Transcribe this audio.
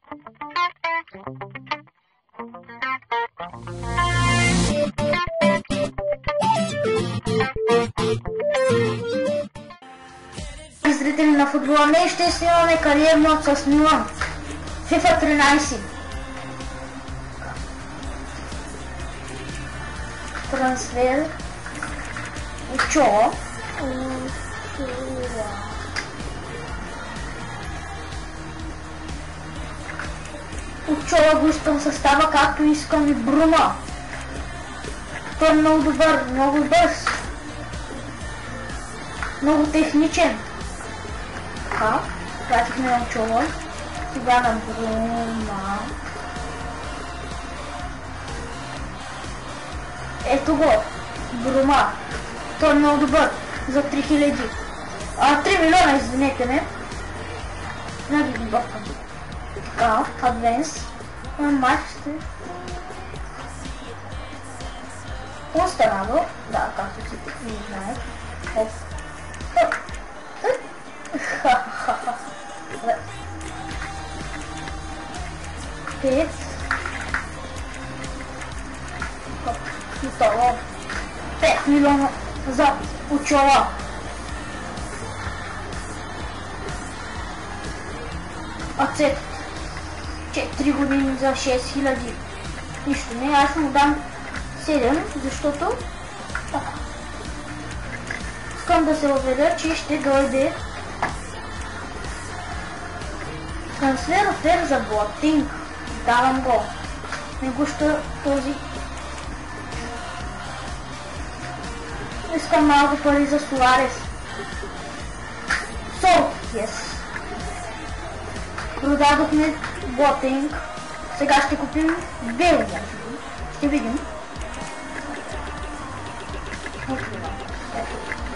Зрители на футбола, ние ще снимаме кариер мод с Милан. FIFA 13. Трансфер. Учо. Учола го искам състава, както искам и Бруно. Той е много добър, много бърз. Много техничен. Така, пратихме на Учола. Сега на Бруно. Ето го, Брума. Той е много добър за 3000. 3 милиона, извинете ме. Не ги бъркам. Така, адвенс. Матчите. Останало. Да, както си не знаете. Оп. Пет. Готово. 5 милиона за Учола. Ацет. 4 години за 6000. Нищо не, аз му дам 7, защото така. Искам да се уверя, че ще дойде трансфер офер за Ботинг. Давам го. Не гуща този. Искам малко пари за Суарес. Солт, yes. Продадохме Ботинг. Сега ще купим Белия. Ще видим. Ето.